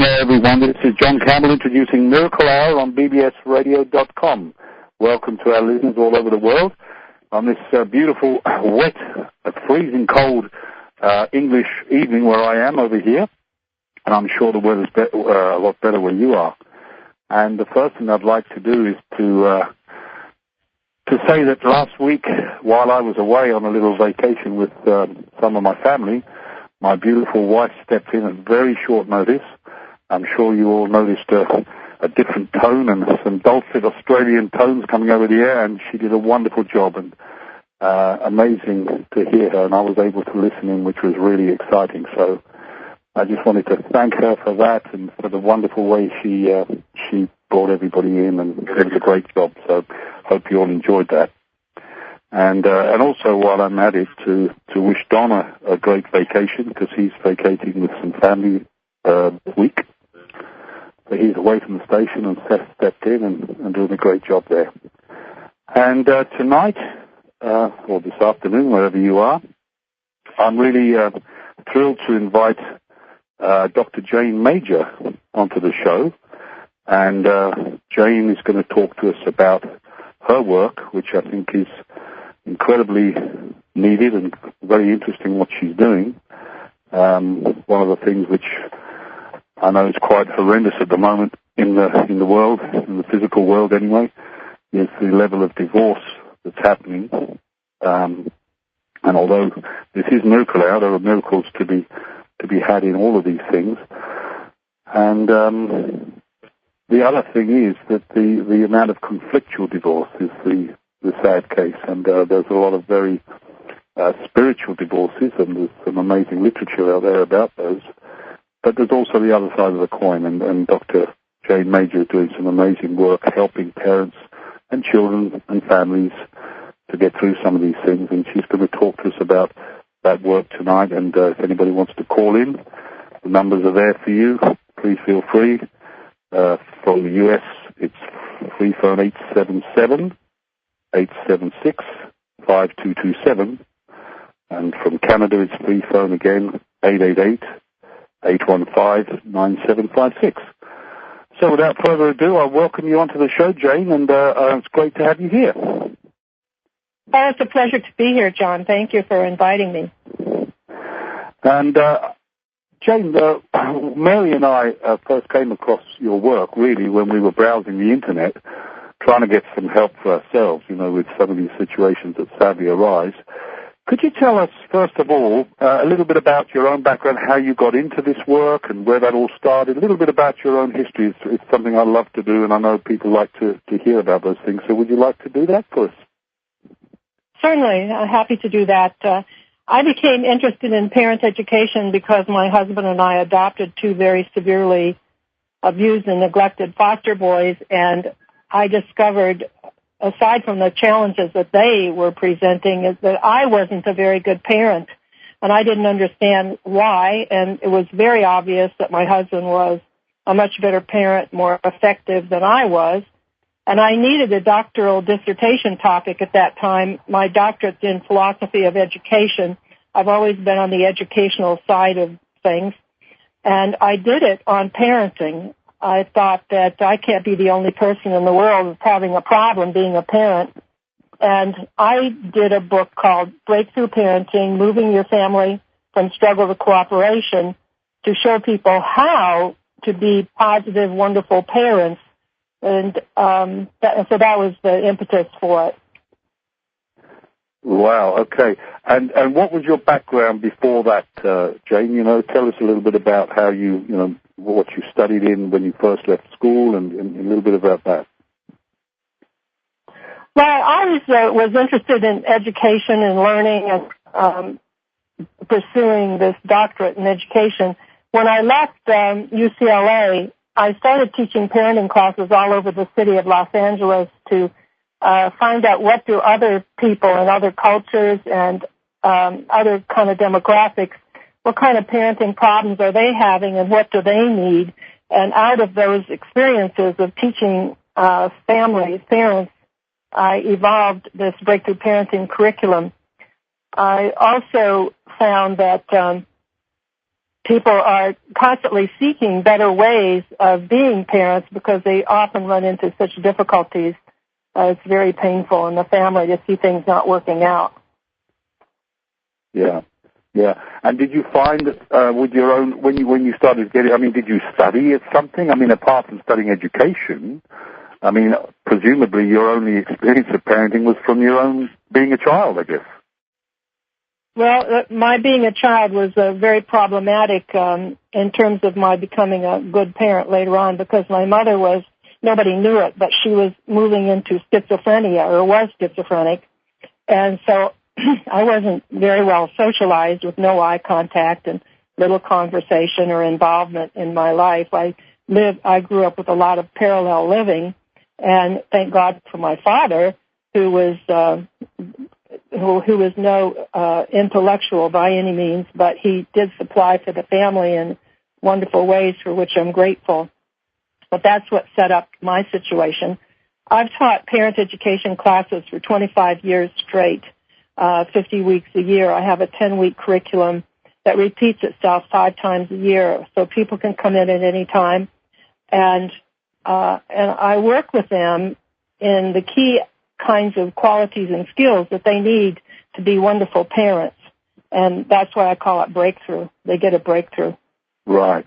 there, everyone. This is John Campbell introducing Miracle Hour on bbsradio.com. Welcome to our listeners all over the world on this beautiful, wet, freezing cold English evening where I am over here. And I'm sure the weather's a lot better where you are. And the first thing I'd like to do is to say that last week, while I was away on a little vacation with some of my family, my beautiful wife stepped in at very short notice. I'm sure you all noticed a different tone and some dulcet Australian tones coming over the air, and she did a wonderful job, and amazing to hear her, and I was able to listen in, which was really exciting. So I just wanted to thank her for that and for the wonderful way she brought everybody in, and it was a great job. So hope you all enjoyed that. And also, while I'm at it, to wish Don a great vacation, because he's vacating with some family this week. So he's away from the station and stepped in and doing a great job there. And tonight, or this afternoon, wherever you are, I'm really thrilled to invite Dr. Jane Major onto the show. And Jane is going to talk to us about her work, which I think is incredibly needed and very interesting what she's doing. One of the things which I know is quite horrendous at the moment in the world, in the physical world anyway, is the level of divorce that's happening. And although this is Miracle Hour, there are miracles to be had in all of these things. And the other thing is that the amount of conflictual divorce is the sad case, and there's a lot of very spiritual divorces, and there's some amazing literature out there about those. But there's also the other side of the coin, and Dr. Jane Major is doing some amazing work helping parents and children and families to get through some of these things, and she's going to talk to us about that work tonight. And if anybody wants to call in, the numbers are there for you. Please feel free. From the U.S., it's free phone 877-876-5227. And from Canada, it's free phone again, 888-815-9756. So without further ado, I welcome you onto the show, Jane, and it's great to have you here. Oh, it's a pleasure to be here, John. Thank you for inviting me. And Jane, Mary and I first came across your work, really, when we were browsing the Internet, trying to get some help for ourselves, with some of these situations that sadly arise. Could you tell us, first of all, a little bit about your own background, how you got into this work and where that all started, a little bit about your own history? It's something I love to do, and I know people like to hear about those things. So would you like to do that for us? Certainly. I'm happy to do that. I became interested in parent education because my husband and I adopted two very severely abused and neglected foster boys, and I discovered, aside from the challenges that they were presenting, is that I wasn't a very good parent, and I didn't understand why, and it was very obvious that my husband was a much better parent, more effective than I was, and I needed a doctoral dissertation topic at that time. My doctorate's in philosophy of education. I've always been on the educational side of things, and I did it on parenting. I thought that I can't be the only person in the world having a problem being a parent. And I did a book called Breakthrough Parenting, Moving Your Family from Struggle to Cooperation, to show people how to be positive, wonderful parents. And so that was the impetus for it. Wow, okay. And what was your background before that, Jane? Tell us a little bit about how what you studied in when you first left school, and a little bit about that. Well, I always was interested in education and learning and pursuing this doctorate in education. When I left UCLA, I started teaching parenting classes all over the city of Los Angeles to find out what do other people and other cultures and other kind of demographics, what kind of parenting problems are they having and what do they need. And out of those experiences of teaching families, parents, I evolved this breakthrough parenting curriculum. I also found that people are constantly seeking better ways of being parents because they often run into such difficulties. It's very painful in the family to see things not working out. Yeah. Yeah, and did you find that with your own, when you started getting, I mean, did you study at something? I mean, apart from studying education, I mean, presumably your only experience of parenting was from your own being a child, I guess. Well, my being a child was very problematic in terms of my becoming a good parent later on, because my mother was, nobody knew it, but she was moving into schizophrenia, or was schizophrenic, and so I wasn't very well socialized, with no eye contact and little conversation or involvement in my life. I grew up with a lot of parallel living, and thank God for my father, who was no intellectual by any means, but he did supply for the family in wonderful ways for which I'm grateful. But that's what set up my situation. I've taught parent education classes for 25 years straight. 50 weeks a year. I have a 10-week curriculum that repeats itself 5 times a year, so people can come in at any time. And I work with them in the key kinds of qualities and skills that they need to be wonderful parents. And that's why I call it breakthrough. They get a breakthrough. Right.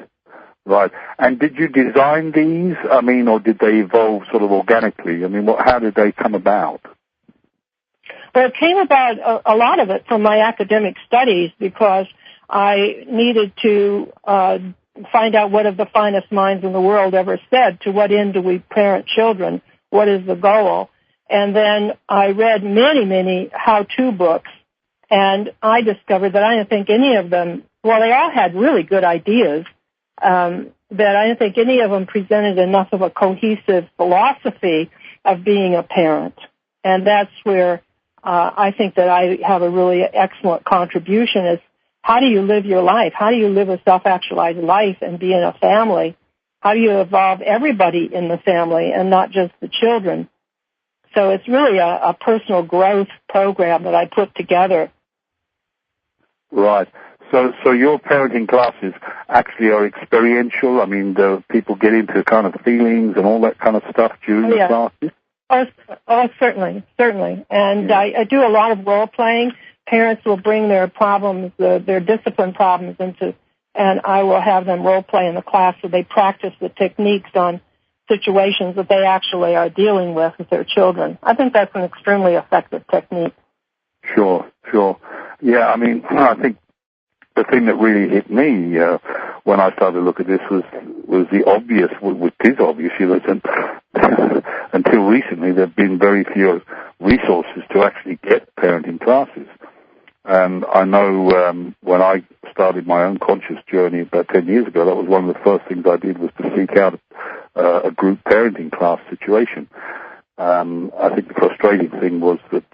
Right. And did you design these? I mean, or did they evolve sort of organically? I mean, how did they come about? Well, it came about, a lot of it, from my academic studies, because I needed to find out what of the finest minds in the world ever said, to what end do we parent children, what is the goal. And then I read many, many how-to books, and I discovered that I didn't think any of them, well, they all had really good ideas, that I didn't think any of them presented enough of a cohesive philosophy of being a parent. And that's where I think that I have a really excellent contribution, is how do you live your life? How do you live a self-actualized life and be in a family? How do you involve everybody in the family and not just the children? So it's really a personal growth program that I put together. Right. So your parenting classes actually are experiential? I mean, do people get into kind of feelings and all that kind of stuff during the classes? Oh, certainly. And I do a lot of role playing. Parents will bring their problems, their discipline problems and I will have them role play in the class so they practice the techniques on situations that they actually are dealing with their children. I think that's an extremely effective technique. Sure. Yeah, I mean, I think the thing that really hit me when I started to look at this was the obvious, which is obvious, until recently there have been very few resources to actually get parenting classes. And I know when I started my own conscious journey about 10 years ago, that was one of the first things I did, was to seek out a group parenting class situation. I think the frustrating thing was that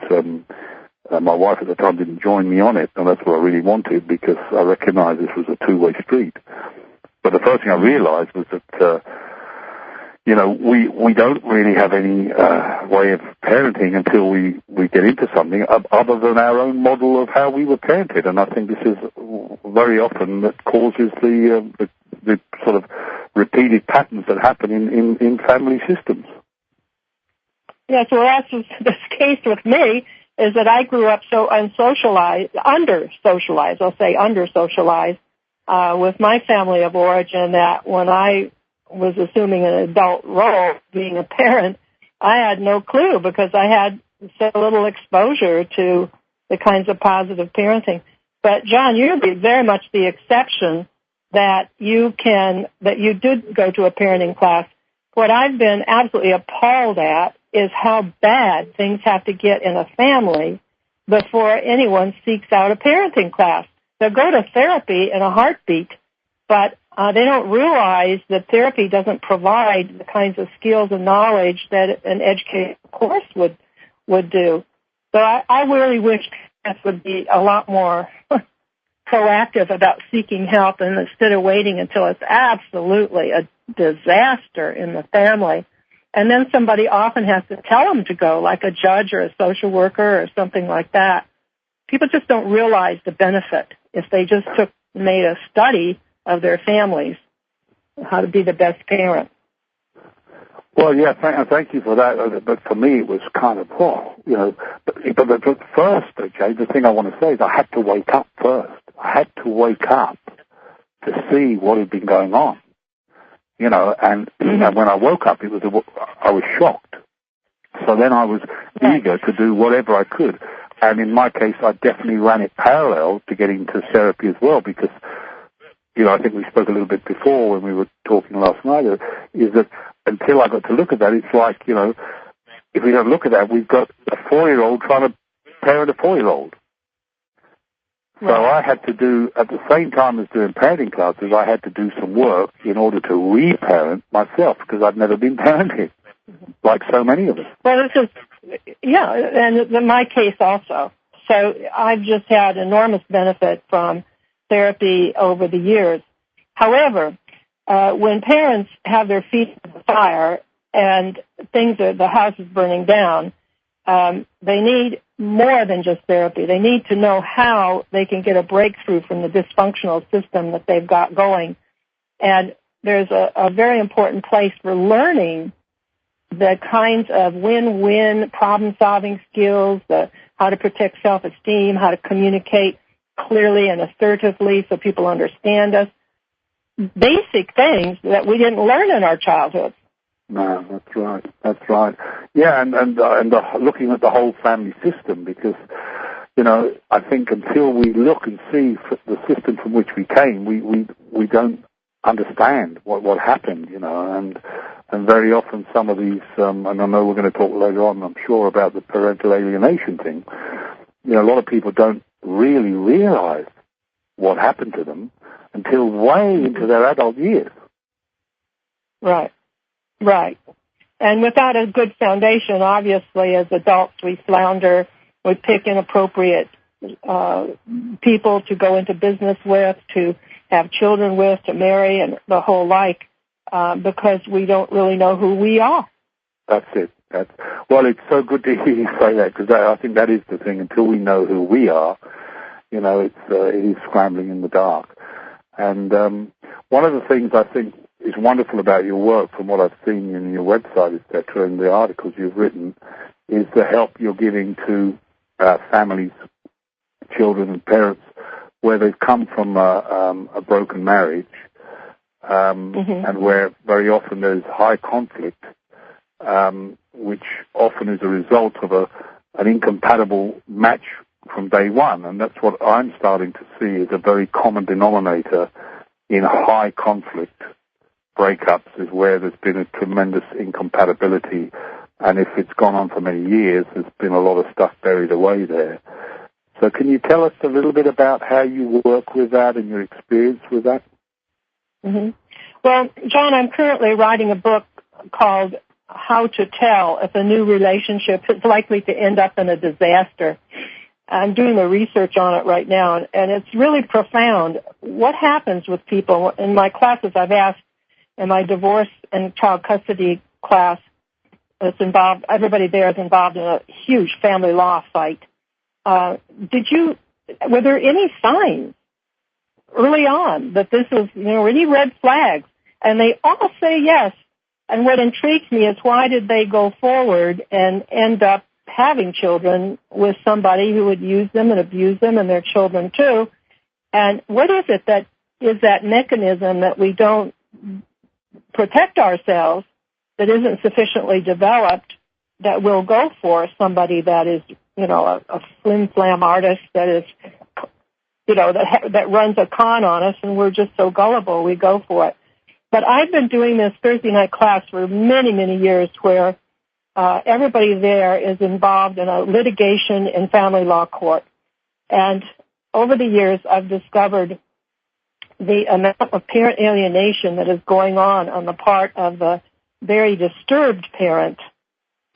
my wife at the time didn't join me on it, and that's what I really wanted, because I recognized this was a two-way street. But the first thing I realized was that, we don't really have any way of parenting until we get into something other than our own model of how we were parented. And I think this is very often that causes the sort of repeated patterns that happen in family systems. Yes, well, that's the case with me, is that I grew up so under-socialized with my family of origin, that when I was assuming an adult role, being a parent, I had no clue, because I had so little exposure to the kinds of positive parenting. But John, you're very much the exception that you did go to a parenting class. What I've been absolutely appalled at is how bad things have to get in a family before anyone seeks out a parenting class. They'll go to therapy in a heartbeat, but they don't realize that therapy doesn't provide the kinds of skills and knowledge that an educated course would do. So I really wish parents would be a lot more proactive about seeking help, and instead of waiting until it's absolutely a disaster in the family. And then somebody often has to tell them to go, like a judge or a social worker or something like that. People just don't realize the benefit. If they just made a study of their families, how to be the best parent. Well, yeah, thank you for that. But for me, it was kind of, But first, okay, the thing I want to say is I had to wake up first. I had to wake up to see what had been going on, and when I woke up, I was shocked. So then I was eager to do whatever I could. And in my case, I definitely ran it parallel to getting to therapy as well because, I think we spoke a little bit before when we were talking last night, is that until I got to look at that, it's like, if we don't look at that, we've got a 4-year-old trying to parent a 4-year-old. So I had to do, at the same time as doing parenting classes, I had to do some work in order to re-parent myself because I'd never been parenting, like so many of us. Well, this is, and in my case also. So I've just had enormous benefit from therapy over the years. However, when parents have their feet in the fire and the house is burning down, they need more than just therapy. They need to know how they can get a breakthrough from the dysfunctional system that they've got going. And there's a very important place for learning the kinds of win-win problem-solving skills, how to protect self-esteem, how to communicate clearly and assertively so people understand us. Basic things that we didn't learn in our childhood. No, that's right. Yeah, and looking at the whole family system because, I think until we look and see the system from which we came, we don't understand what happened, and very often some of these, and I know we're going to talk later on, I'm sure, about the parental alienation thing. A lot of people don't really realize what happened to them until way into their adult years. Right. And without a good foundation, obviously, as adults, we flounder, we pick inappropriate people to go into business with, to have children with, to marry, and the whole like, because we don't really know who we are. That's it. Well, it's so good to hear you say that, because I think that is the thing. Until we know who we are, it is scrambling in the dark. And one of the things I think is wonderful about your work, from what I've seen in your website, etc., and the articles you've written, is the help you're giving to families, children, and parents where they've come from a broken marriage, and where very often there's high conflict, which often is a result of an incompatible match from day one. And that's what I'm starting to see as a very common denominator in high conflict breakups, is where there's been a tremendous incompatibility. And if it's gone on for many years, there's been a lot of stuff buried away there. So can you tell us a little bit about how you work with that and your experience with that? Mm-hmm. Well, John, I'm currently writing a book called How to Tell If a New Relationship is Likely to End Up in a Disaster. I'm doing the research on it right now, and it's really profound. What happens with people? In my classes, I've asked, in my divorce and child custody class, everybody there is involved in a huge family law fight. Were there any signs early on that this was, any red flags? And they all say yes. And what intrigues me is, why did they go forward and end up having children with somebody who would use them and abuse them, and their children too? And what is it that is that mechanism that we don't protect ourselves, that isn't sufficiently developed, that will go for somebody that is, a flim-flam artist that is, that runs a con on us, and we're just so gullible, we go for it. But I've been doing this Thursday night class for many, many years, where everybody there is involved in a litigation in family law court. And over the years, I've discovered the amount of parent alienation that is going on the part of the very disturbed parent,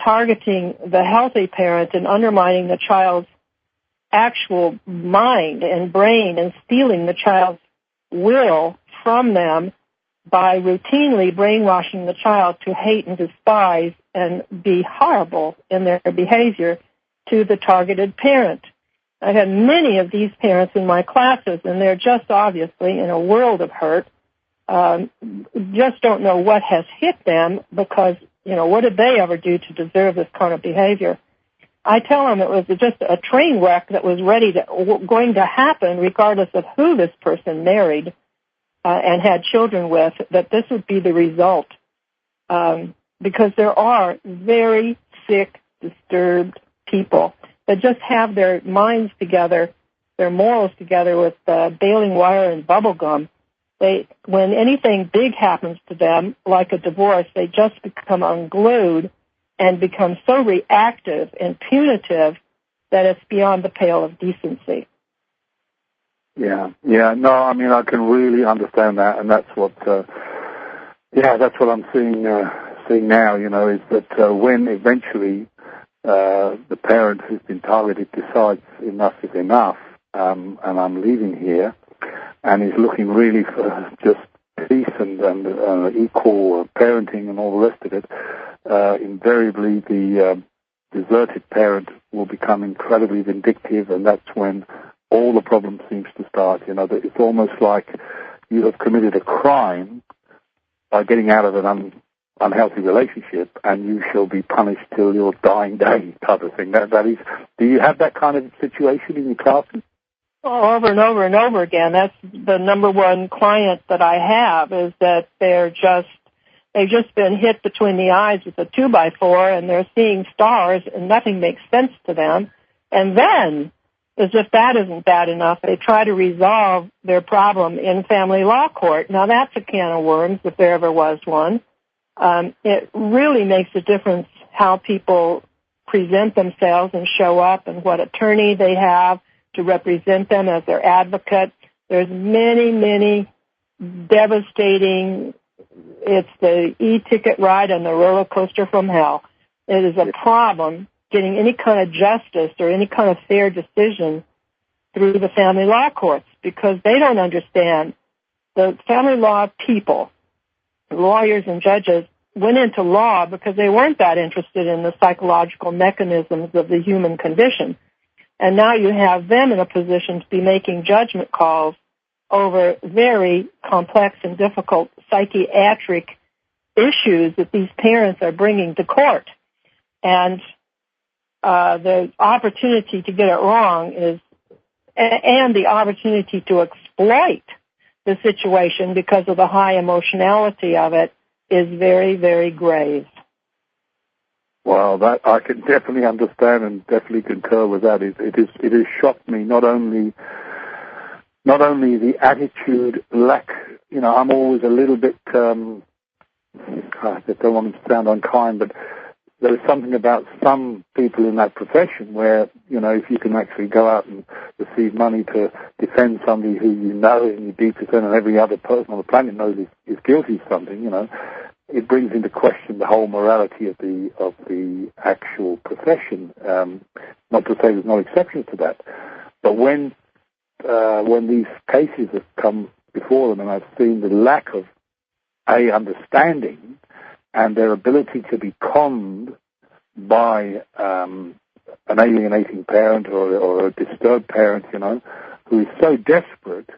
targeting the healthy parent and undermining the child's actual mind and brain, and stealing the child's will from them by routinely brainwashing the child to hate and despise and be horrible in their behavior to the targeted parent. I had many of these parents in my classes, and they're just obviously in a world of hurt. Just don't know what has hit them because, what did they ever do to deserve this kind of behavior? I tell them it was just a train wreck that was going to happen regardless of who this person married and had children with, that this would be the result. Because there are very sick, disturbed people that just have their minds together, their morals together with baling wire and bubble gum. When anything big happens to them, like a divorce, they just become unglued and become so reactive and punitive that it's beyond the pale of decency. Yeah. No, I mean, I can really understand that, and that's what I'm seeing now. Is that when eventually the parent who's been targeted decides enough is enough, and I'm leaving here, and is looking really for just peace and equal parenting and all the rest of it, invariably the deserted parent will become incredibly vindictive, and that's when all the problem seems to start. That it's almost like you have committed a crime by getting out of an unhealthy relationship, and you shall be punished till your dying day, type of thing. That is. Do you have that kind of situation in your classes? Oh, over and over and over again. That's the number one client that I have, is that they've just been hit between the eyes with a 2x4, and they're seeing stars, and nothing makes sense to them. And then, as if that isn't bad enough, they try to resolve their problem in family law court. Now, that's a can of worms, if there ever was one. It really makes a difference how people present themselves and show up, and what attorney they have to represent them as their advocate. There's many, many devastating. It's the e-ticket ride on the roller coaster from hell. It is a problem getting any kind of justice or any kind of fair decision through the family law courts, because they don't understand. The family law people, lawyers and judges, went into law because they weren't that interested in the psychological mechanisms of the human condition. And now you have them in a position to be making judgment calls over very complex and difficult psychiatric issues that these parents are bringing to court. And the opportunity to get it wrong and the opportunity to exploit the situation because of the high emotionality of it is very, very grave. Well, that I can definitely understand and definitely concur with that. It has shocked me not only the attitude lack. I'm always a little bit. I don't want to sound unkind, but there is something about some people in that profession where if you can actually go out and receive money to defend somebody who in your deepest and every other person on the planet knows is guilty of something, it brings into question the whole morality of the actual profession. Not to say there's no exceptions to that, but when these cases have come before them, and I've seen the lack of understanding and their ability to be conned by an alienating parent or a disturbed parent, who is so desperate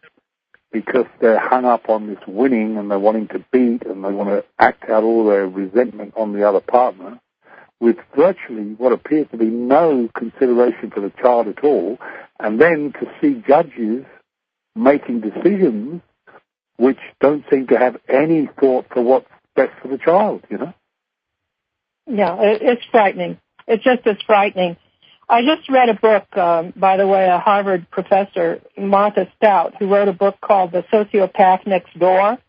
because they're hung up on this winning and they're wanting to beat and they want to act out all their resentment on the other partner with virtually what appears to be no consideration for the child at all, and then to see judges making decisions which don't seem to have any thought for what's best for the child, Yeah, it's frightening. It just is frightening. I just read a book, by the way, a Harvard professor, Martha Stout, who wrote a book called The Sociopath Next Door,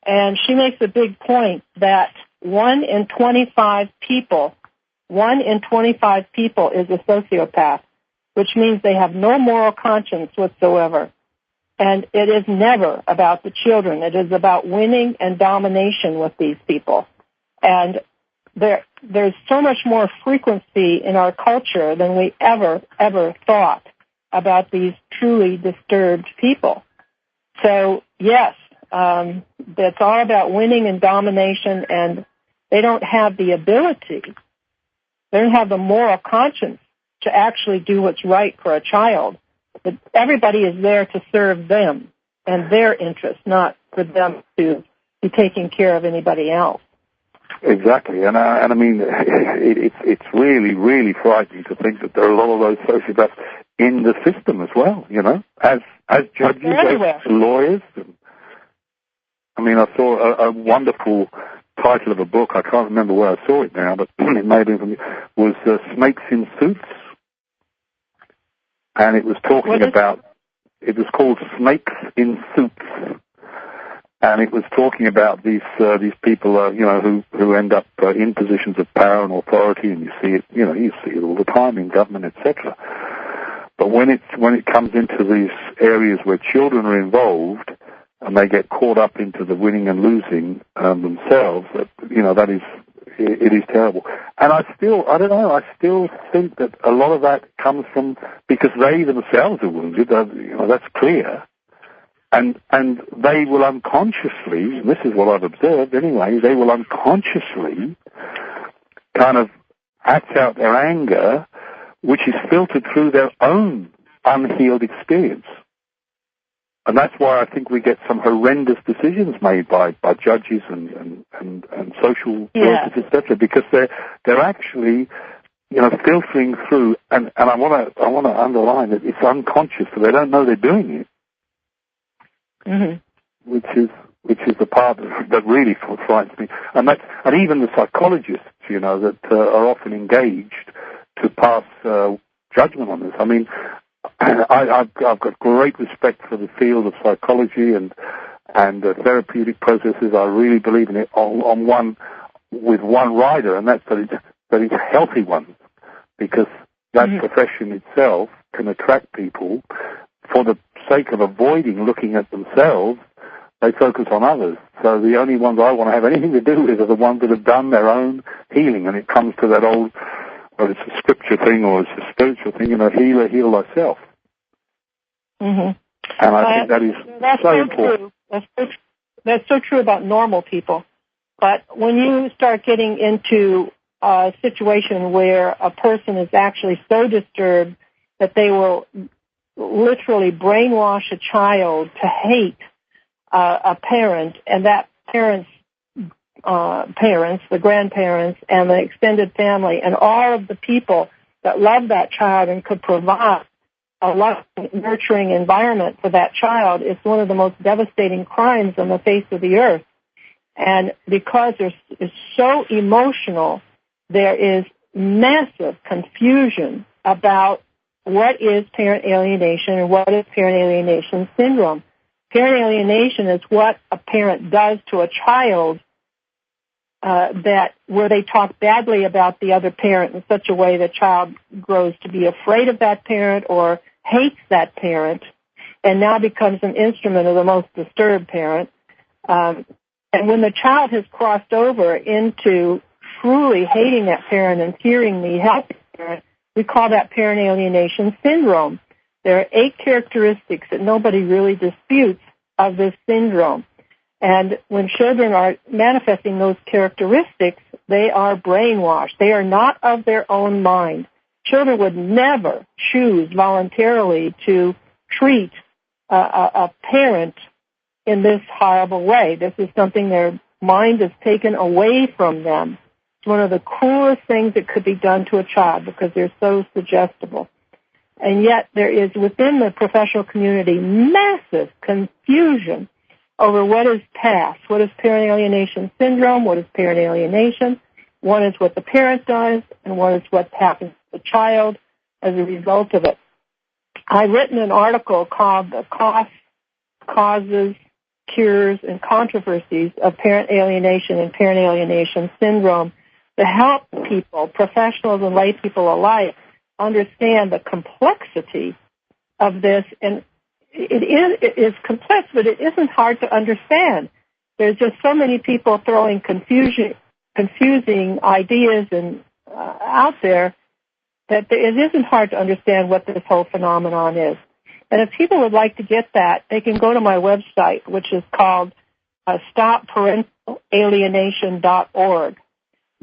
and she makes a big point that 1 in 25 people is a sociopath, which means they have no moral conscience whatsoever. And it is never about the children. It is about winning and domination with these people. And there's so much more frequency in our culture than we ever thought about these truly disturbed people. So, yes, it's all about winning and domination, and they don't have the ability, they don't have the moral conscience to actually do what's right for a child. But everybody is there to serve them and their interests, not for them to be taking care of anybody else. Exactly, and I mean, it's really, really frightening to think that there are a lot of those sociopaths in the system as well, you know, as judges, as lawyers. I mean, I saw a wonderful title of a book. I can't remember where I saw it now, but it may have been from you, was Snakes in Suits. And it was talking about, it was called Snakes in Suits. And it was talking about these people, you know, who end up in positions of power and authority, and you see it all the time in government, etc. But when it comes into these areas where children are involved, and they get caught up into the winning and losing themselves, you know, it is terrible. And I still think that a lot of that comes from because they themselves are wounded. You know, that's clear. And they will unconsciously, and this is what I've observed anyway, they will unconsciously kind of act out their anger, which is filtered through their own unhealed experience. And that's why I think we get some horrendous decisions made by judges and social workers, etc., because they're actually, you know, filtering through, and I want to underline that it's unconscious, so they don't know they're doing it. Mm-hmm. Which is the part that really frightens me, and even the psychologists, you know, that are often engaged to pass judgment on this. I mean, I've got great respect for the field of psychology and therapeutic processes. I really believe in it with one rider, and that's that it's a healthy one, because that profession itself can attract people for the sake of avoiding looking at themselves. They focus on others. So the only ones I want to have anything to do with are the ones that have done their own healing. And it comes to that old, whether it's a scripture thing or it's a spiritual thing, you know, heal thyself. Mm-hmm. And I think that is so important. True. That's so true about normal people. But when you start getting into a situation where a person is actually so disturbed that they will literally brainwash a child to hate a parent, and that parent's parents, the grandparents, and the extended family, and all of the people that love that child and could provide a loving, nurturing environment for that child, is one of the most devastating crimes on the face of the earth. And because it's so emotional, there is massive confusion about what is parent alienation and what is parent alienation syndrome. Parent alienation is what a parent does to a child where they talk badly about the other parent in such a way the child grows to be afraid of that parent or hates that parent and now becomes an instrument of the most disturbed parent. And when the child has crossed over into truly hating that parent and fearing the healthy parent, we call that parent alienation syndrome. There are 8 characteristics that nobody really disputes of this syndrome. And when children are manifesting those characteristics, they are brainwashed. They are not of their own mind. Children would never choose voluntarily to treat a parent in this horrible way. This is something their mind has taken away from them. It's one of the cruelest things that could be done to a child because they're so suggestible. And yet there is within the professional community massive confusion over what is PASS, what is parent alienation syndrome, what is parent alienation. One is what the parent does, and one is what happens to the child as a result of it. I've written an article called The Costs, Causes, Cures, and Controversies of Parent Alienation and Parent Alienation Syndrome to help people, professionals and lay people alike, understand the complexity of this. And it is complex, but it isn't hard to understand. There's just so many people throwing confusing ideas and out there that it isn't hard to understand what this whole phenomenon is. And if people would like to get that, they can go to my website, which is called stopparentalalienation.org.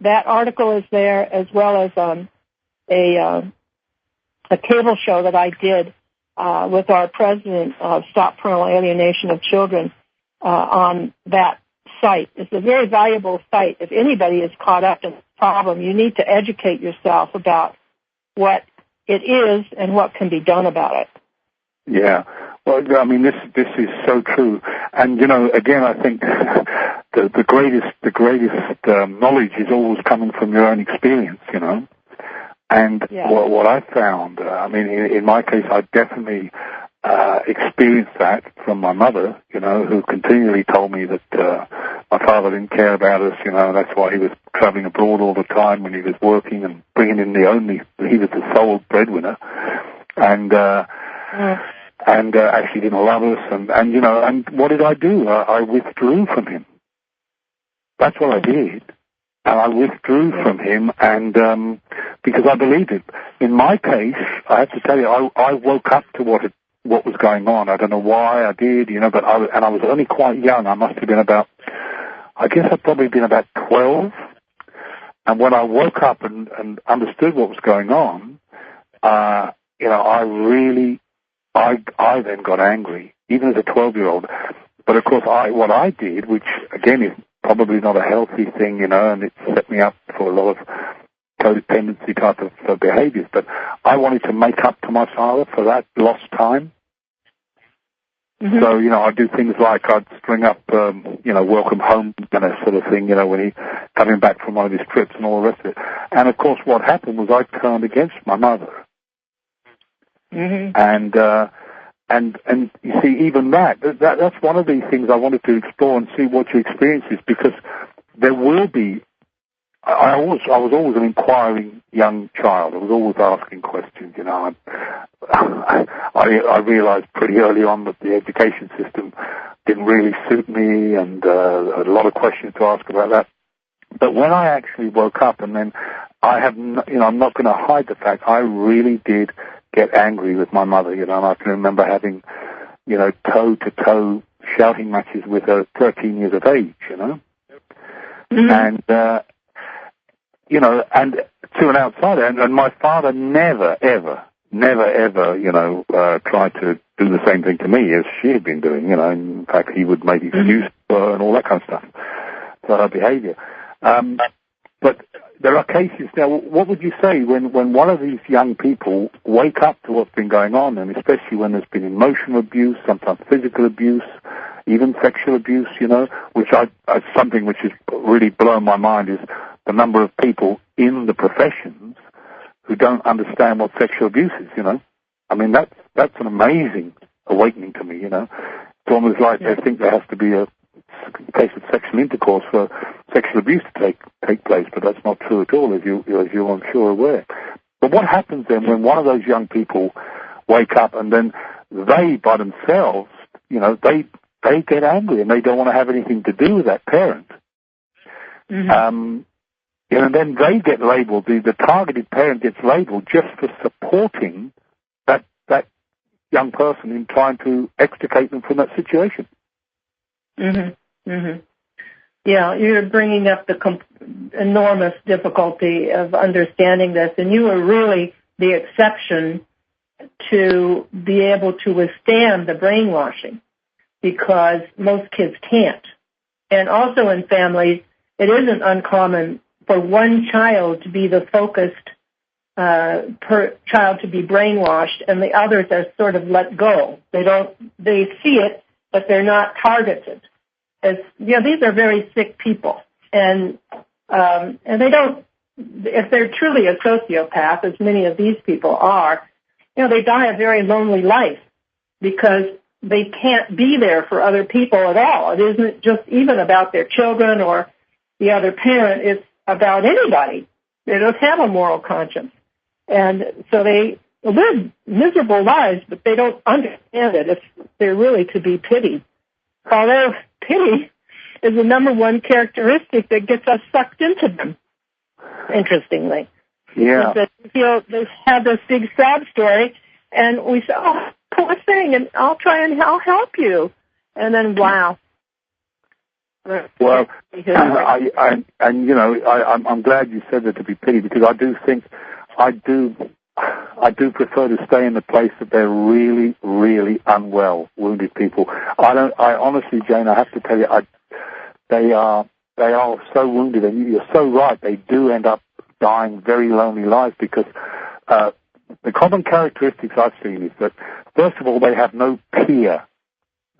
That article is there, as well as a cable show that I did with our president of Stop Parental Alienation of Children on that site. It's a very valuable site. If anybody is caught up in the problem, you need to educate yourself about what it is and what can be done about it. Yeah. Well, I mean, this is so true. And, again, I think the greatest knowledge is always coming from your own experience, And what I found, in my case, I definitely experienced that from my mother, who continually told me that my father didn't care about us, and that's why he was traveling abroad all the time when he was working and bringing in he was the sole breadwinner, and actually didn't love us, and what did I do? I withdrew from him. That's what I did. And I withdrew from him, and because I believed it. In my case, I have to tell you, I woke up to what was going on. I don't know why I did, but I was only quite young. I must have been I'd probably been about 12. And when I woke up and understood what was going on, I then got angry, even as a 12-year-old. But of course, what I did, which again is probably not a healthy thing, and it set me up for a lot of codependency type of behaviors. But I wanted to make up to my father for that lost time. Mm-hmm. So, I'd do things like I'd string up, welcome home, sort of thing, when he coming back from one of his trips and all the rest of it. And of course, what happened was I turned against my mother. Mm-hmm. And you see, even that's one of the things I wanted to explore and see what your experience is, because there will be. I was always an inquiring young child. I was always asking questions. I realized pretty early on that the education system didn't really suit me, and a lot of questions to ask about that. But when I actually woke up, and then I'm not going to hide the fact I really did get angry with my mother, and I can remember having, toe-to-toe shouting matches with her at 13 years of age, Mm-hmm. And to an outsider, and my father never, ever, tried to do the same thing to me as she had been doing, In fact, he would make excuses for her and all that kind of stuff for her behavior. But there are cases now. What would you say when one of these young people wake up to what's been going on, and especially when there's been emotional abuse, sometimes physical abuse, even sexual abuse, which something which has really blown my mind is the number of people in the professions who don't understand what sexual abuse is, that's an amazing awakening to me, It's almost like they think there has to be a case of sexual intercourse for sexual abuse to take place, but that's not true at all, as you're I'm sure aware. But what happens then when one of those young people wake up and then they, by themselves, they get angry and they don't want to have anything to do with that parent? Mm-hmm. And then they get labeled, the targeted parent gets labeled just for supporting that young person in trying to extricate them from that situation. Mm-hmm. Mm-hmm. Yeah, you're bringing up the enormous difficulty of understanding this, and you are really the exception to be able to withstand the brainwashing, because most kids can't. And also in families, it isn't uncommon for one child to be the focused child to be brainwashed, and the others are sort of let go. They see it, but they're not targeted. These are very sick people, and they don't. If they're truly a sociopath, as many of these people are, they die a very lonely life because they can't be there for other people at all. It isn't just even about their children or the other parent. It's about anybody. They don't have a moral conscience, and so they live miserable lives, but they don't understand it if they're really to be pitied. Although pity is the number one characteristic that gets us sucked into them, interestingly. Yeah. They have this big sad story, and we say, oh, poor thing, and I'll help you. And then, wow. Well, I'm glad you said that, to be pitied, because I do I do prefer to stay in the place that they're really, really unwell, wounded people. I honestly, Jane, I have to tell you, they are so wounded, and you're so right. They do end up dying very lonely lives because the common characteristics I've seen is that, first of all, they have no peer.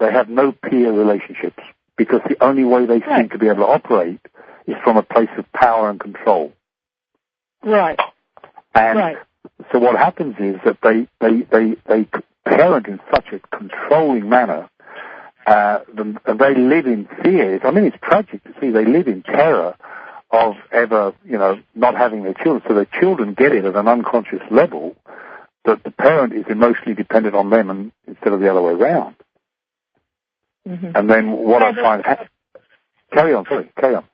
They have no peer relationships because the only way they seem to be able to operate is from a place of power and control. Right. And so what happens is that they parent in such a controlling manner, and they live in fear. I mean, it's tragic to see. They live in terror of ever, not having their children. So their children get it at an unconscious level that the parent is emotionally dependent on them and instead of the other way around. Mm-hmm. And then what I find... Carry on.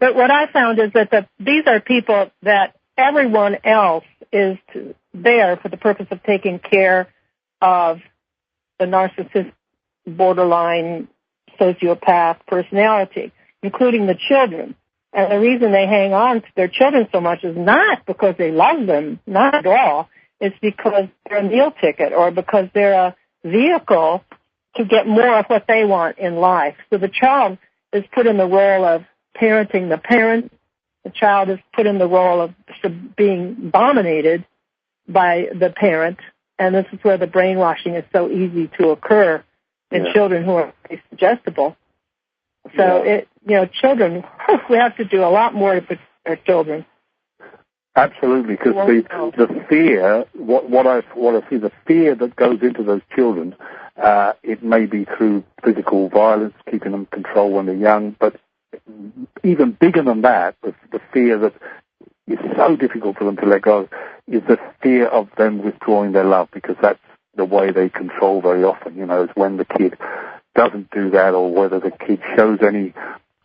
But what I found is that these are people that everyone else is there for the purpose of taking care of the narcissist, borderline, sociopath personality, including the children. And the reason they hang on to their children so much is not because they love them, not at all. It's because they're a meal ticket or because they're a vehicle to get more of what they want in life. So the child is put in the role of parenting the parent. The child is put in the role of being dominated by the parent. And this is where the brainwashing is so easy to occur in children who are very suggestible. So, children, we have to do a lot more to protect our children. Absolutely, because the fear, what I see, the fear that goes into those children, it may be through physical violence, keeping them controlled when they're young, but even bigger than that, the fear that is so difficult for them to let go is the fear of them withdrawing their love, because that's the way they control very often, is when the kid doesn't do that, or whether the kid shows any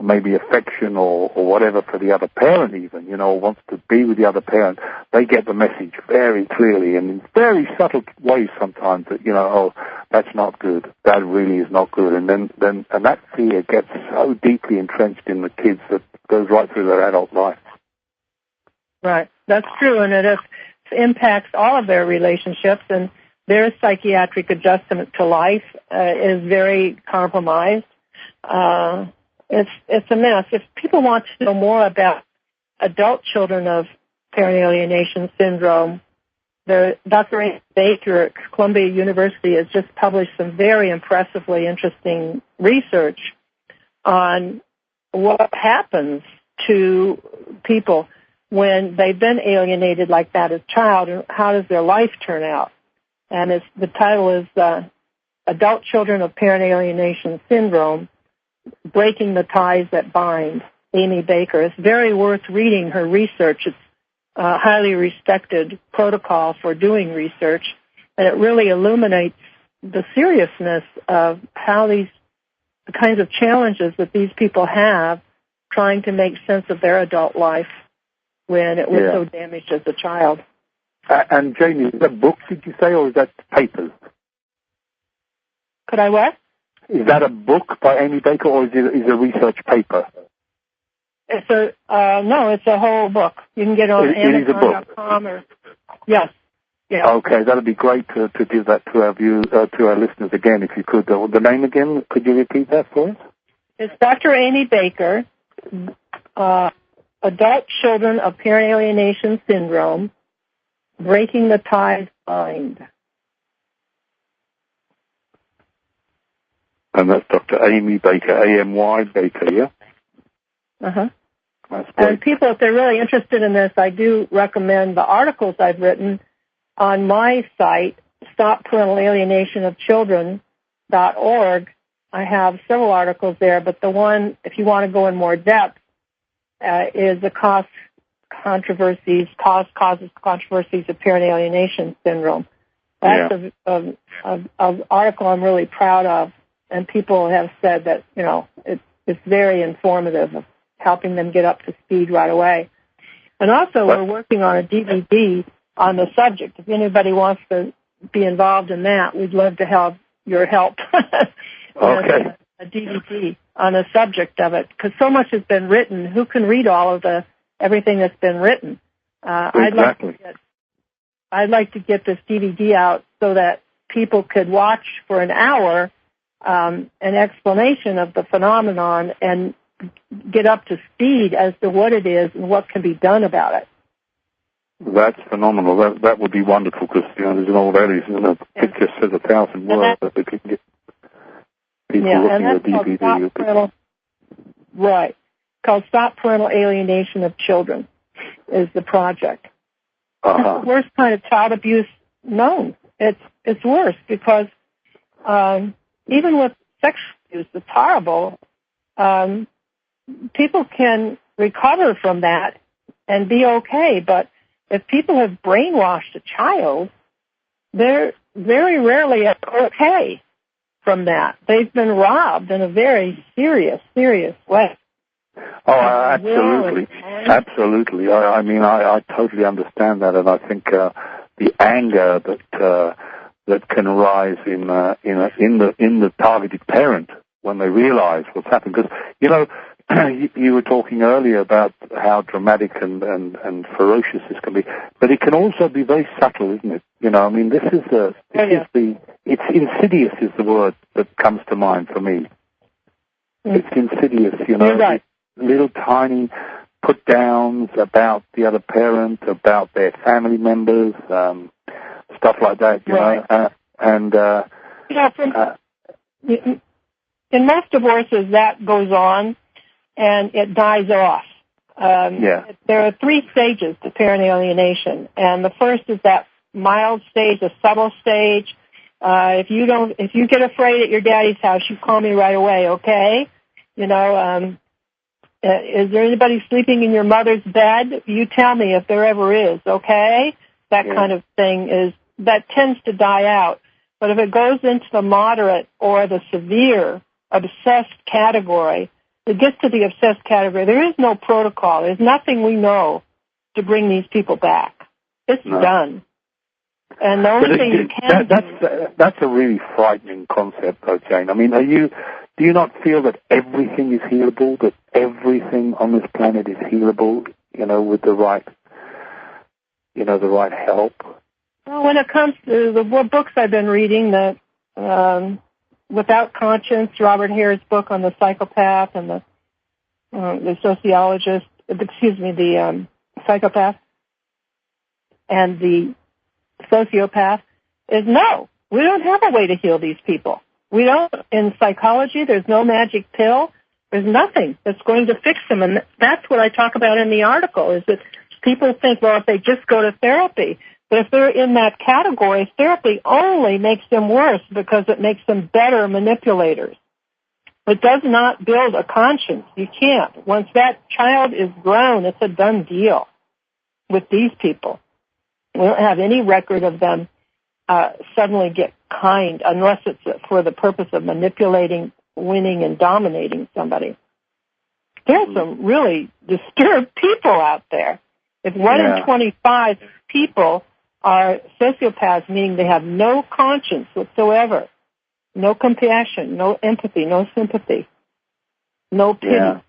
maybe affection or whatever for the other parent even, or wants to be with the other parent. They get the message very clearly and in very subtle ways sometimes that, that's not good. That really is not good. And then that fear gets so deeply entrenched in the kids that goes right through their adult life. Right. That's true. And it impacts all of their relationships, and their psychiatric adjustment to life is very compromised. It's a mess. If people want to know more about adult children of parent alienation syndrome, Dr. Amy Baker at Columbia University has just published some very impressively interesting research on what happens to people when they've been alienated like that as a child, and how does their life turn out. And the title is Adult Children of Parent Alienation Syndrome, Breaking the Ties That Bind, Amy Baker. It's very worth reading her research. It's a highly respected protocol for doing research, and it really illuminates the seriousness of how the kinds of challenges that these people have trying to make sense of their adult life when it was so damaged as a child. And Jamie, is that a book, did you say, or is that papers? Could I what? Is that a book by Amy Baker, or is it a research paper? It's it's a whole book. You can get it on Amazon.com or yes. Yeah. Okay, that'd be great to give that to our listeners again, if you could. The name again? Could you repeat that for us? It's Dr. Amy Baker, Adult Children of Parent Alienation Syndrome, Breaking the Ties Bind. And that's Dr. Amy Baker, A-M-Y Baker, yeah? Uh-huh. That's great. And people, if they're really interested in this, I do recommend the articles I've written on my site, stopparentalalienation.org. I have several articles there, but the one, if you want to go in more depth, is the causes controversies of parent alienation syndrome. That's an article I'm really proud of, and people have said that, it's very informative of helping them get up to speed right away. And also, we're working on a DVD on the subject. If anybody wants to be involved in that, we'd love to have your help. Okay. A DVD on the subject of it, because so much has been written. Who can read all of everything that's been written? Exactly. I'd like to get I'd like to get this DVD out so that people could watch for an hour an explanation of the phenomenon and get up to speed as to what it is and what can be done about it. That's phenomenal. That would be wonderful because, there's an old adage, and a picture says 1,000 words, that they can get people looking at a DVD. Right. Called Stop Parental Alienation of Children is the project. It's the worst kind of child abuse known. It's worse because even with sexual abuse, it's horrible. People can recover from that and be okay, but if people have brainwashed a child, they're very rarely okay from that. They've been robbed in a very serious way. Oh, absolutely. Absolutely. I totally understand that, and I think the anger that can arise in the targeted parent when they realize what's happened. Because, you were talking earlier about how dramatic and ferocious this can be, but it can also be very subtle, isn't it? It's insidious is the word that comes to mind for me. It's insidious, You're right. Little tiny put downs about the other parent, about their family members, stuff like that, in most divorces that goes on and it dies off. There are 3 stages to parent alienation, and the first is that mild stage, the subtle stage. If you get afraid at your daddy's house, you call me right away, okay? Is there anybody sleeping in your mother's bed? You tell me if there ever is, okay? That kind of thing that tends to die out. But if it goes into the moderate or the severe obsessed category, it gets to the obsessed category. There is no protocol. There's nothing we know to bring these people back. It's done. And the only thing you can that's a really frightening concept, though, Jane. Do you not feel that everything is healable, that everything on this planet is healable, with the right help? Well, when it comes to the books I've been reading, the Without Conscience, Robert Hare's book on the psychopath and the psychopath and the sociopath, is no. We don't have a way to heal these people. We don't, in psychology, there's no magic pill. There's nothing that's going to fix them. And that's what I talk about in the article, is that people think, well, if they just go to therapy. But if they're in that category, therapy only makes them worse because it makes them better manipulators. It does not build a conscience. You can't. Once that child is grown, it's a done deal with these people. We don't have any record of them suddenly get kind unless it's for the purpose of manipulating, winning, and dominating somebody. There are some really disturbed people out there. If 1 in 25 people are sociopaths, meaning they have no conscience whatsoever, no compassion, no empathy, no sympathy, no pity.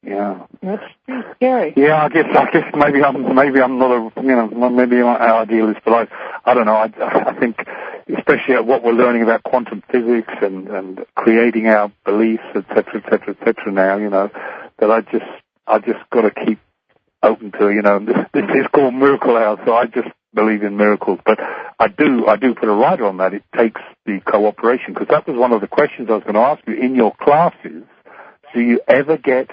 Yeah. That's pretty scary. Yeah, I guess maybe I'm not maybe I'm an idealist, but I don't know. I think, especially at what we're learning about quantum physics and creating our beliefs, et cetera, now, that I just got to keep open to, this is called Miracle Hour, so I just believe in miracles. But I do put a rider on that. It takes the cooperation, because that was one of the questions I was going to ask you. In your classes, do you ever get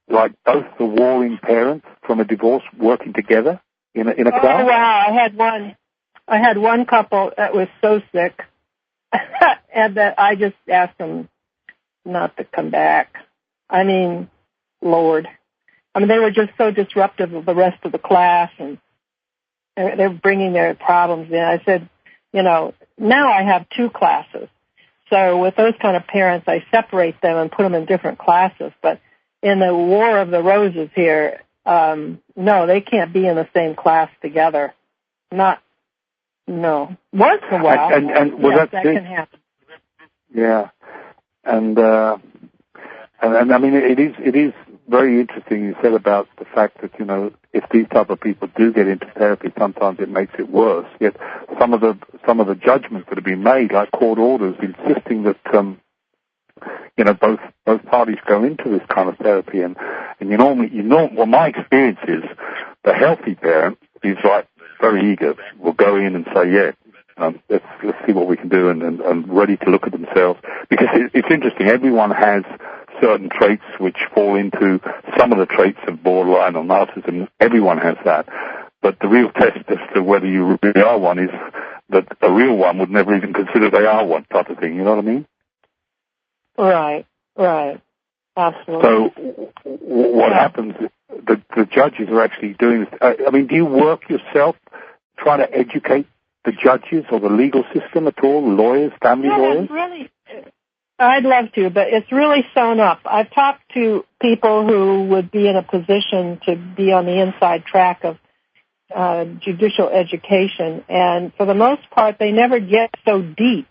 like both the warring parents from a divorce working together in a class? Oh wow! I had one couple that was so sick, and that I just asked them not to come back. Lord, they were just so disruptive of the rest of the class, and they're bringing their problems in. I said, now I have 2 classes, so with those kind of parents, I separate them and put them in different classes, but in the War of the Roses here, no, they can't be in the same class together. No. Once in a while, that can happen. Yeah, and it is very interesting you said about the fact that, you know, if these type of people do get into therapy, sometimes it makes it worse. Yet some of the judgments that have been made, like court orders insisting that, you know, both parties go into this kind of therapy, and well, my experience is the healthy parent is like very eager, will go in and say, yeah, let's see what we can do, and ready to look at themselves, because it's interesting. Everyone has certain traits which fall into some of the traits of borderline or narcissism. Everyone has that, but the real test as to whether you really are one is that a real one would never even consider they are one, type of thing. You know what I mean? Right, absolutely. So what happens? The judges are actually doing this. I mean, do you work yourself trying to educate the judges or the legal system at all, lawyers, family lawyers? Really, I'd love to, but it's really sewn up. I've talked to people who would be in a position to be on the inside track of judicial education, and for the most part, they never get so deep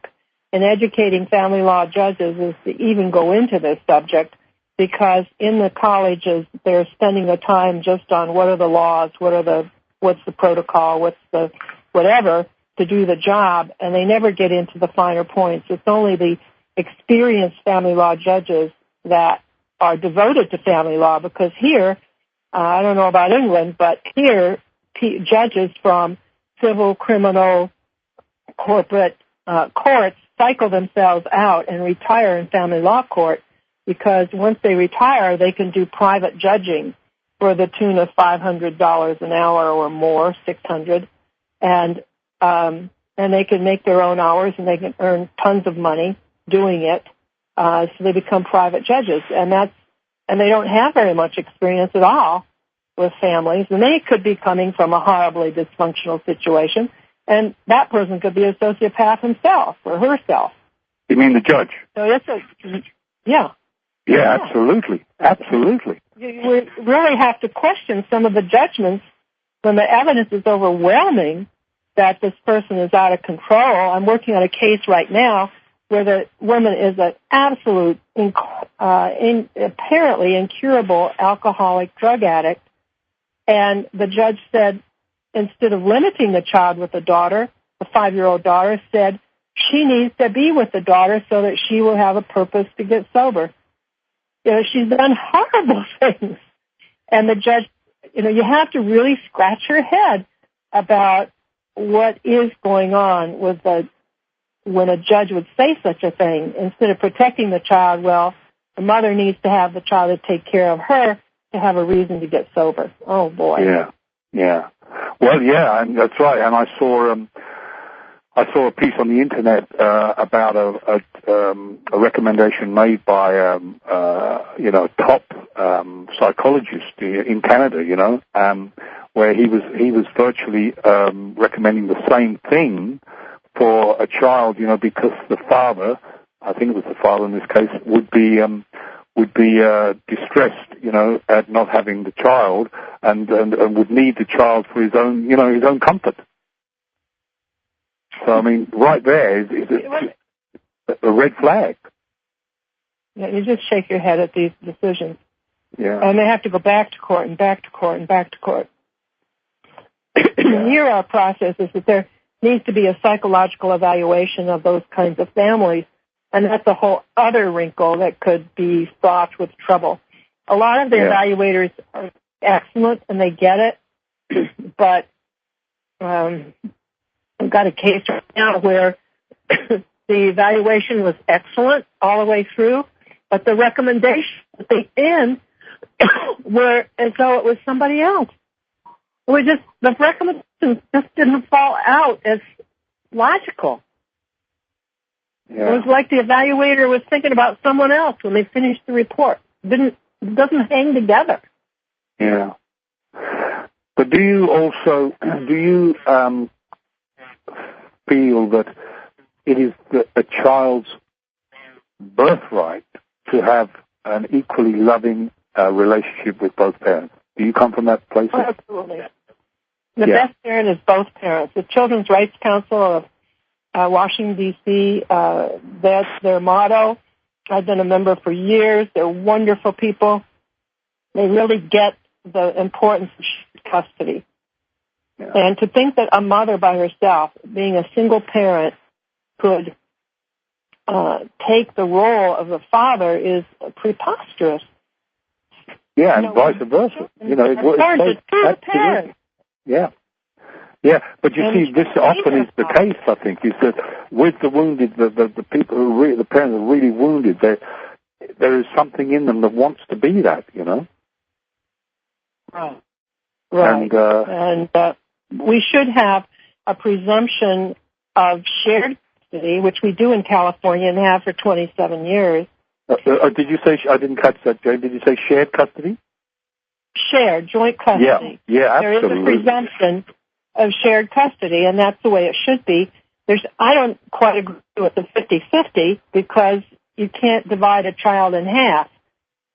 in educating family law judges as to even go into this subject, because in the colleges, they're spending the time just on what are the laws, what's the protocol, what's the whatever to do the job, and they never get into the finer points. It's only the experienced family law judges that are devoted to family law, because here, I don't know about England, but here, judges from civil, criminal, corporate courts cycle themselves out and retire in family law court, because once they retire, they can do private judging for the tune of $500 an hour or more, $600, and they can make their own hours, and they can earn tons of money doing it. So they become private judges, and they don't have very much experience at all with families, and they could be coming from a horribly dysfunctional situation, and that person could be a sociopath himself or herself. You mean the judge? So it's yeah. Yeah, absolutely. We really have to question some of the judgments when the evidence is overwhelming that this person is out of control. I'm working on a case right now where the woman is an absolute, apparently incurable alcoholic drug addict, and the judge said, instead of limiting the child with the daughter, the 5-year-old daughter, said she needs to be with the daughter so that she will have a purpose to get sober. You know, she's done horrible things. And the judge, you know, you have to really scratch your head about what is going on with when a judge would say such a thing. Instead of protecting the child, well, the mother needs to have the child to take care of her to have a reason to get sober. Oh, boy. Yeah. Well, yeah, and that's right. And I saw a piece on the internet about a recommendation made by top psychologist in Canada, you know, where he was virtually recommending the same thing for a child, you know, because the father, I think it was the father in this case, would be distressed, you know, at not having the child, and would need the child for his own comfort. So, I mean, right there is a red flag. Yeah, you just shake your head at these decisions. Yeah. And they have to go back to court and back to court and back to court. Here our process is that there needs to be a psychological evaluation of those kinds of families, and that's a whole other wrinkle that could be fraught with trouble. A lot of the evaluators are excellent, and they get it, but I've got a case right now where the evaluation was excellent all the way through, but the recommendations at the end were as though it was somebody else. The recommendations just didn't fall out as logical. Yeah. It was like the evaluator was thinking about someone else when they finished the report. It doesn't hang together. Yeah. But do you feel that it is a child's birthright to have an equally loving relationship with both parents? Do you come from that place? Oh, absolutely. The best parent is both parents. The Children's Rights Council of Washington, D.C., that's their motto. I've been a member for years. They're wonderful people. they really get the importance of shared custody. Yeah. And to think that a mother by herself, being a single parent, could take the role of a father is preposterous. Yeah, and vice versa. Parents. Yeah. Yeah, but you see, this often is the case, I think, is that with the wounded, the people who the parents are really wounded, there is something in them that wants to be that, you know? Right. Right. And we should have a presumption of shared custody, which we do in California and have for 27 years. Did you say, I didn't catch that, Jane, did you say shared custody? Shared, joint custody. Yeah, absolutely. There is a presumption of shared custody, and that's the way it should be. I don't quite agree with the 50-50 because you can't divide a child in half.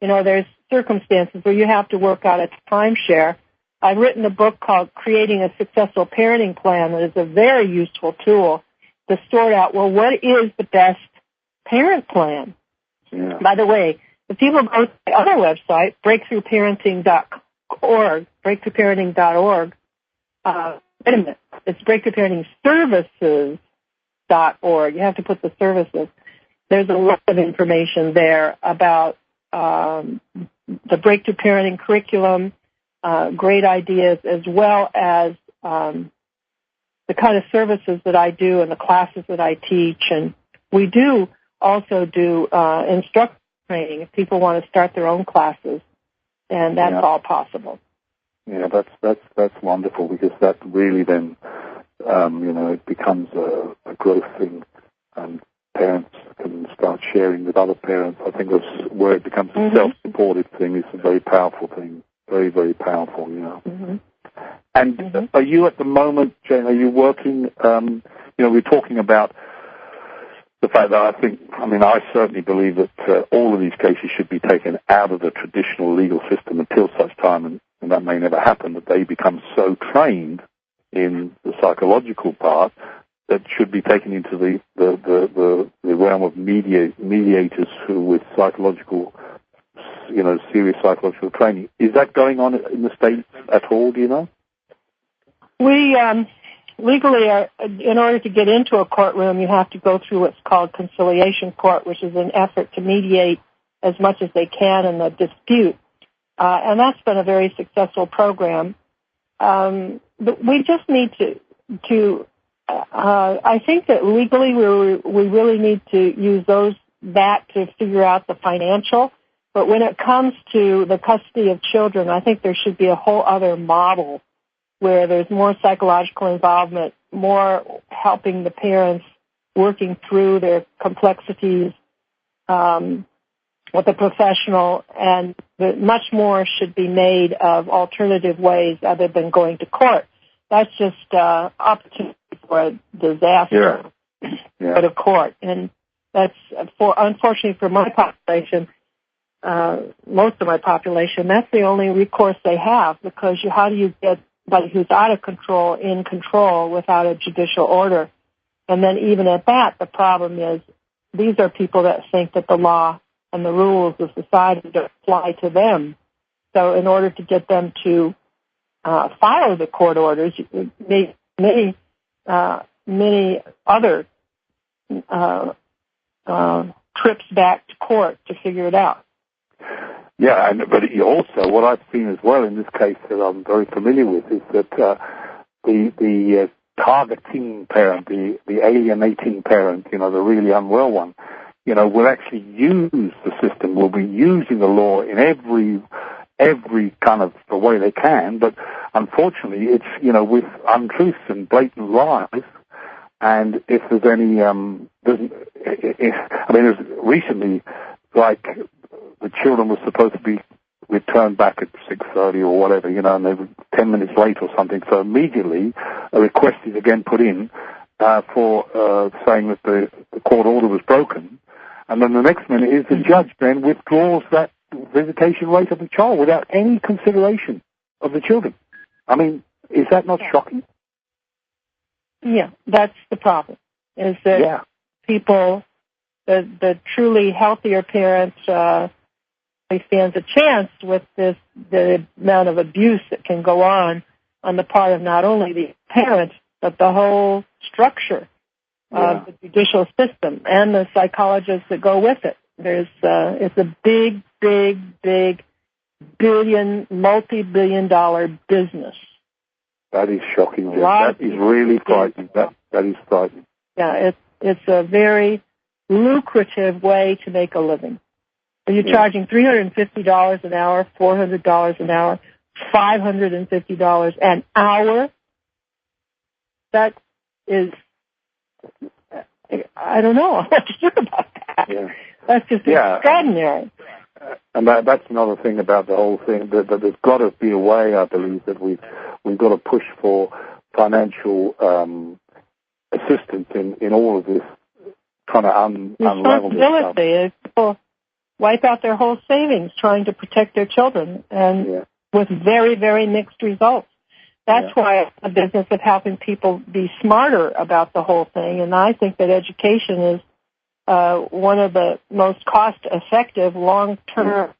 You know, there's circumstances where you have to work out a timeshare. I've written a book called Creating a Successful Parenting Plan that is a very useful tool to sort out, well, what is the best parent plan? Yeah. By the way, if people go to the other website, breakthroughparenting.org, breakthroughparenting.org, wait a minute, it's breakthroughparentingservices.org. You have to put the services. There's a lot of information there about the Breakthrough Parenting curriculum, great ideas, as well as the kind of services that I do and the classes that I teach. And we do also do instructor training if people want to start their own classes, and that's all possible. Yeah, that's wonderful, because that really then, it becomes a growth thing, and parents can start sharing with other parents. I think that's where it becomes a self-supported thing. It's a very powerful thing, very, very powerful, you know. Mm-hmm. And are you at the moment, Jane, are you working, we're talking about the fact that I certainly believe that all of these cases should be taken out of the traditional legal system until such time, and that may never happen, that they become so trained in the psychological part that should be taken into the realm of mediators who with psychological, serious psychological training. Is that going on in the States at all, do you know? We legally are, in order to get into a courtroom, you have to go through what's called conciliation court, which is an effort to mediate as much as they can in the dispute. And that's been a very successful program. But we just need to I think that legally we really need to use that to figure out the financial. But when it comes to the custody of children, I think there should be a whole other model where there's more psychological involvement, more helping the parents working through their complexities with a professional, and much more should be made of alternative ways other than going to court. That's just opportunity for a disaster. Yeah. Go to court. And that's, unfortunately for my population, most of my population, that's the only recourse they have, because how do you get somebody who's out of control in control without a judicial order? And then even at that, the problem is these are people that think that the law and the rules of society don't apply to them. So in order to get them to follow the court orders, many other trips back to court to figure it out. Yeah, but also what I've seen as well in this case that I'm very familiar with is that the targeting parent, the alienating parent, the really unwell one, will actually use the system, will be using the law in every kind of the way they can, but unfortunately it's, with untruths and blatant lies. And if there's any, there's recently, like, the children were supposed to be returned back at 6:30 or whatever, and they were 10 minutes late or something. So immediately a request is again put in for saying that the court order was broken. And then the next minute is the judge then withdraws that visitation right of the child without any consideration of the children. I mean, is that not shocking? Yeah, that's the problem, is that people, the truly healthier parents, stands a chance with the amount of abuse that can go on the part of not only the parent, but the whole structure of the judicial system and the psychologists that go with it. It's a big, big, big multi-billion-dollar business. That is shocking, Jim. That is really frightening. That is frightening. Yeah, it's a very lucrative way to make a living. Are you charging $350 an hour, $400 an hour, $550 an hour? That is, I don't know what to do about that. Yeah. That's just extraordinary. And that's another thing about the whole thing, that there's got to be a way, I believe, that we've got to push for financial assistance in all of this, trying to unravel this stuff. People wipe out their whole savings trying to protect their children, and with very, very mixed results. That's why I'm in the business of helping people be smarter about the whole thing, and I think that education is one of the most cost-effective, long-term,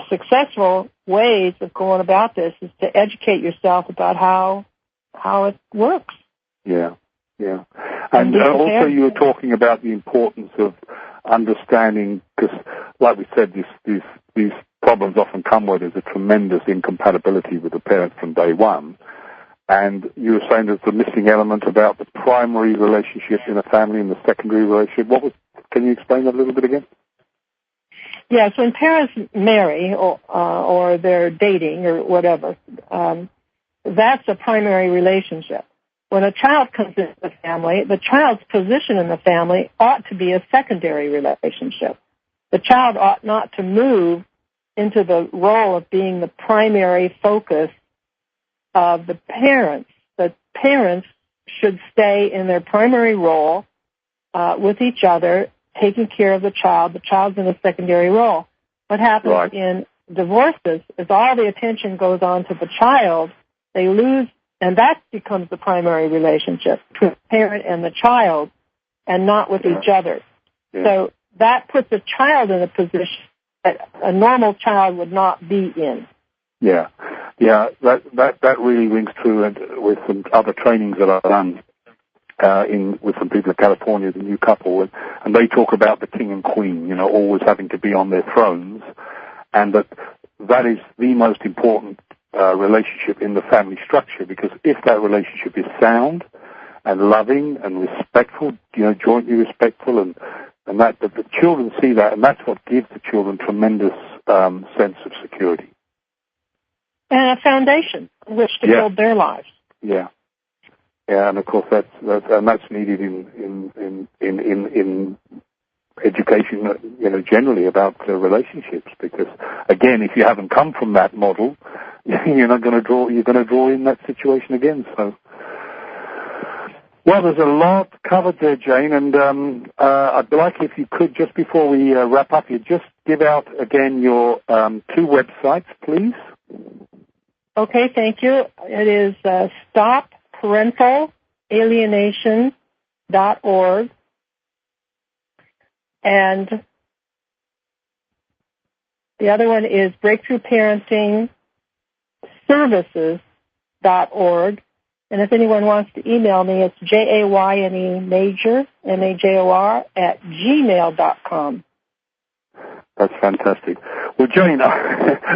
successful ways of going about this is to educate yourself about how it works. Yeah. And also you were talking about the importance of understanding, because like we said, these problems often come where there's a tremendous incompatibility with the parent from day one. And you were saying there's a missing element about the primary relationship in a family and the secondary relationship. Can you explain that a little bit again? Yes, when parents marry or they're dating or whatever, that's a primary relationship. When a child comes into the family, the child's position in the family ought to be a secondary relationship. The child ought not to move into the role of being the primary focus of the parents. The parents should stay in their primary role with each other, taking care of the child. The child's in a secondary role. What happens in divorces is all the attention goes on to the child. They lose, and that becomes the primary relationship between the parent and the child, and not with each other. Yeah. So that puts the child in a position that a normal child would not be in. Yeah, that really rings true, and with some other trainings that I've done with some people in California, the new couple, and they talk about the king and queen, always having to be on their thrones, and that is the most important relationship in the family structure, because if that relationship is sound and loving and respectful, jointly respectful, and that the children see that, and that's what gives the children tremendous sense of security. And a foundation on which to build their lives. Yeah, and of course that's needed in education, generally about relationships. Because again, if you haven't come from that model, you're going to draw in that situation again. So, well, there's a lot covered there, Jane, and I'd like if you could, just before we wrap up, you just give out again your 2 websites, please. Okay, thank you. It is stopparentalalienation.org, and the other one is breakthroughparentingservices.org. And if anyone wants to email me, it's JAYNE MAJOR @gmail.com. That's fantastic. Well, Jane,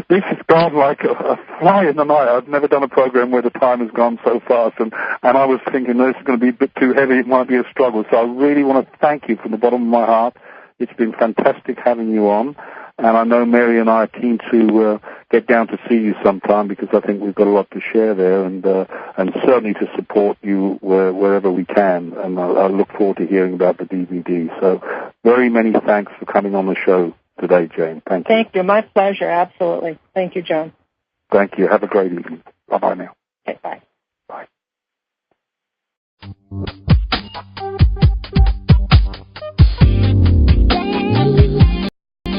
this has gone like a fly in the night. I've never done a program where the time has gone so fast, and I was thinking this is going to be a bit too heavy. It might be a struggle. So I really want to thank you from the bottom of my heart. It's been fantastic having you on, and I know Mary and I are keen to get down to see you sometime, because I think we've got a lot to share there, and certainly to support you wherever we can. And I look forward to hearing about the DVD. So very many thanks for coming on the show today, Jane. Thank you. Thank you. My pleasure. Absolutely. Thank you, John. Thank you. Have a great evening. Bye-bye now. Okay, bye.